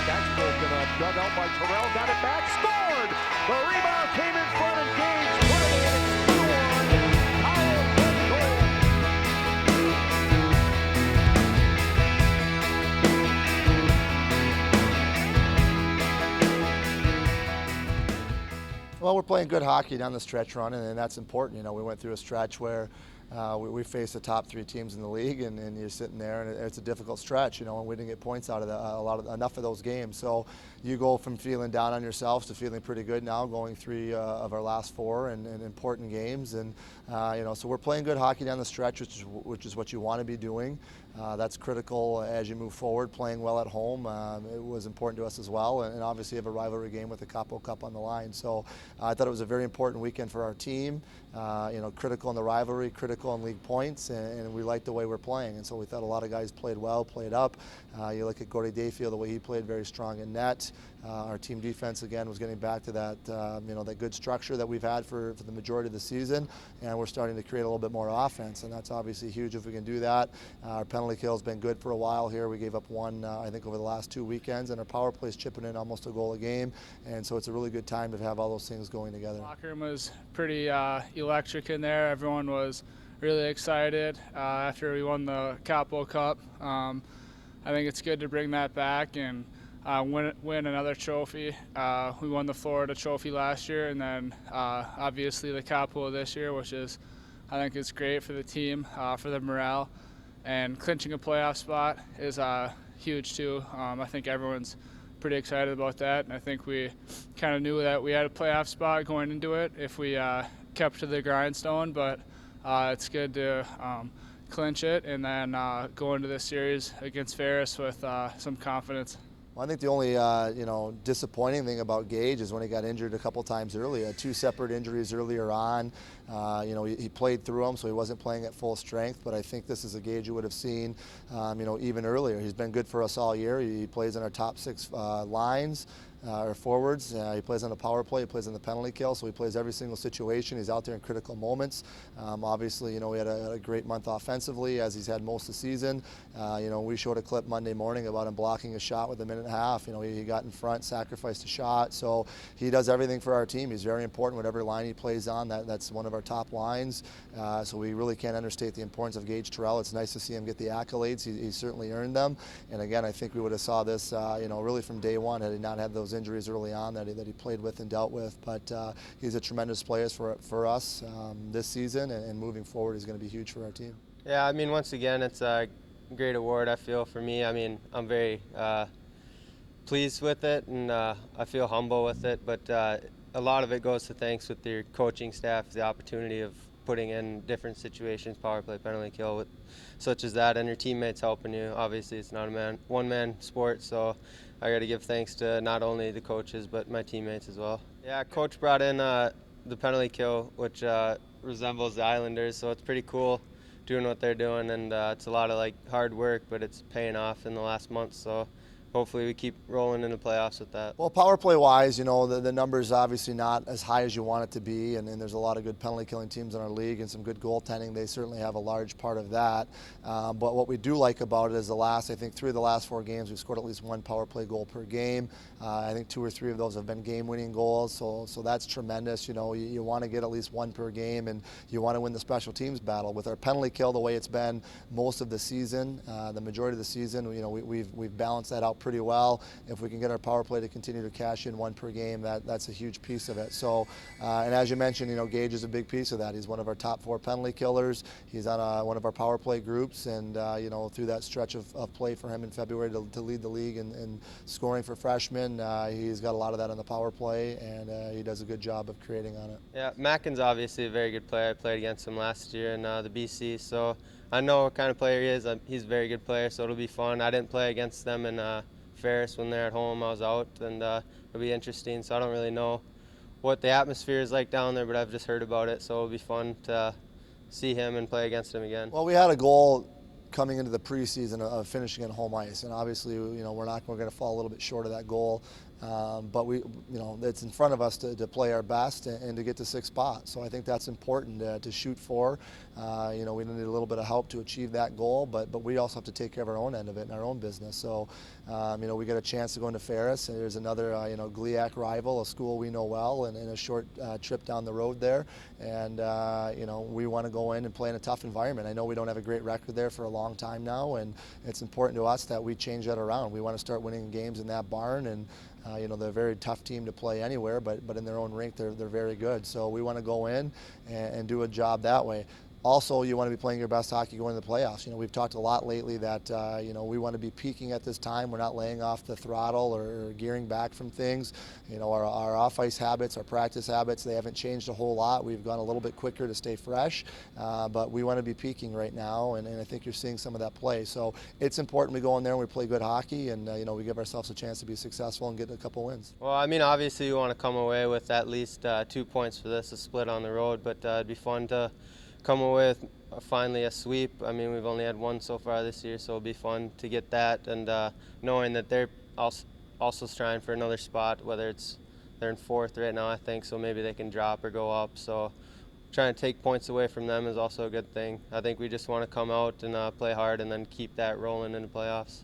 That's broken up. Dug out by Torrel. Got it back. Scored! The rebound came in front and Gage put it in and scored. Terrell with goal. Well, we're playing good hockey down the stretch run, and that's important. You know, we went through a stretch where we faced the top 3 teams in the league, and you're sitting there, and it's a difficult stretch, you know, and we didn't get points out of enough of those games. So you go from feeling down on yourselves to feeling pretty good now, going 3 of our last 4 and important games, and you know, so we're playing good hockey down the stretch, which is what you want to be doing. That's critical as you move forward. Playing well at home, it was important to us as well, and obviously have a rivalry game with the Capo Cup on the line. So I thought it was a very important weekend for our team. You know, critical in the rivalry, critical in league points, and we liked the way we're playing. And so we thought a lot of guys played well, played up. You look at Gage Defiel, the way he played, very strong in net. Our team defense again was getting back to that, you know, that good structure that we've had for the majority of the season, and we're starting to create a little bit more offense, and that's obviously huge if we can do that. Our penalty kill has been good for a while here. We gave up 1, I think, over the last 2 weekends, and our power play is chipping in almost a goal a game, and so it's a really good time to have all those things going together. The locker room was pretty electric in there. Everyone was really excited after we won the Capo Cup. I think it's good to bring that back and win another trophy. We won the Florida Trophy last year, and then obviously the Capo this year, which is, I think, is great for the team, for the morale, and clinching a playoff spot is huge too. I think everyone's pretty excited about that, and I think we kind of knew that we had a playoff spot going into it if we kept to the grindstone, but it's good to clinch it and then go into this series against Ferris with some confidence. Well, I think the only you know, disappointing thing about Gage is when he got injured a couple times early. He had 2 separate injuries earlier on. You know, he played through them, so he wasn't playing at full strength. But I think this is a Gage you would have seen, you know, even earlier. He's been good for us all year. He plays in our top 6 lines. Or forwards. He plays on the power play, he plays on the penalty kill, so he plays every single situation. He's out there in critical moments. Obviously, you know, we had a great month offensively, as he's had most of the season. You know, we showed a clip Monday morning about him blocking a shot with 1.5 minutes. You know, he got in front, sacrificed a shot, so he does everything for our team. He's very important, whatever line he plays on. That's one of our top lines, so we really can't understate the importance of Gage Terrell. It's nice to see him get the accolades. He certainly earned them, and again, I think we would have saw this, you know, really from day one had he not had those injuries early on that he played with and dealt with. But he's a tremendous player for us this season, and moving forward he's going to be huge for our team. Yeah, I mean, once again, it's a great award, I feel, for me. I mean, I'm very pleased with it, and I feel humble with it, but a lot of it goes to thanks with your coaching staff, the opportunity of putting in different situations, power play, penalty kill, such as that, and your teammates helping you. Obviously, it's not a one-man sport, so I got to give thanks to not only the coaches but my teammates as well. Yeah, coach brought in the penalty kill, which resembles the Islanders, so it's pretty cool doing what they're doing, and it's a lot of like hard work, but it's paying off in the last month. So hopefully we keep rolling in the playoffs with that. Well, power play wise, you know, the number's obviously not as high as you want it to be, and there's a lot of good penalty killing teams in our league and some good goaltending. They certainly have a large part of that. But what we do like about it is I think 3 of the last 4 games we've scored at least 1 power play goal per game. I think 2 or 3 of those have been game-winning goals, so that's tremendous. You know, you want to get at least 1 per game, and you want to win the special teams battle. With our penalty kill the way it's been most of the season, the majority of the season, you know, we've balanced that out pretty well. If we can get our power play to continue to cash in 1 per game, that's a huge piece of it. So, and as you mentioned, you know, Gage is a big piece of that. He's one of our top 4 penalty killers. He's on one of our power play groups, and you know, through that stretch of play for him in February to lead the league in scoring for freshmen, he's got a lot of that on the power play, and he does a good job of creating on it. Yeah, Mackin's obviously a very good player. I played against him last year in the BC, so I know what kind of player he is. He's a very good player, so it'll be fun. I didn't play against them in Ferris when they're at home. I was out, and it'll be interesting. So I don't really know what the atmosphere is like down there, but I've just heard about it, so it'll be fun to see him and play against him again. Well, we had a goal coming into the preseason of finishing at home ice, and obviously, you know, we're going to fall a little bit short of that goal. but it's in front of us to play our best and to get to 6th spot. So I think that's important to shoot for. We need a little bit of help to achieve that goal, but we also have to take care of our own end of it and our own business. So, we got a chance to go into Ferris, and there's another, GLIAC rival, a school we know well, and a short trip down the road there. And, we want to go in and play in a tough environment. I know we don't have a great record there for a long time now, and it's important to us that we change that around. We want to start winning games in that barn, and they're a very tough team to play anywhere, but in their own rink, they're very good. So we want to go in and do a job that way. Also, you want to be playing your best hockey going to the playoffs. We've talked a lot lately that, we want to be peaking at this time. We're not laying off the throttle or gearing back from things. Our off-ice habits, our practice habits, they haven't changed a whole lot. We've gone a little bit quicker to stay fresh, but we want to be peaking right now, and I think you're seeing some of that play. So it's important we go in there and we play good hockey, and, we give ourselves a chance to be successful and get a couple wins. Well, obviously you want to come away with at least 2 points for this, a split on the road, but it'd be fun to come away with finally a sweep. We've only had one so far this year, so it'll be fun to get that, and knowing that they're also trying for another spot, whether they're in 4th right now, I think, so maybe they can drop or go up. So trying to take points away from them is also a good thing. I think we just want to come out and play hard and then keep that rolling in the playoffs.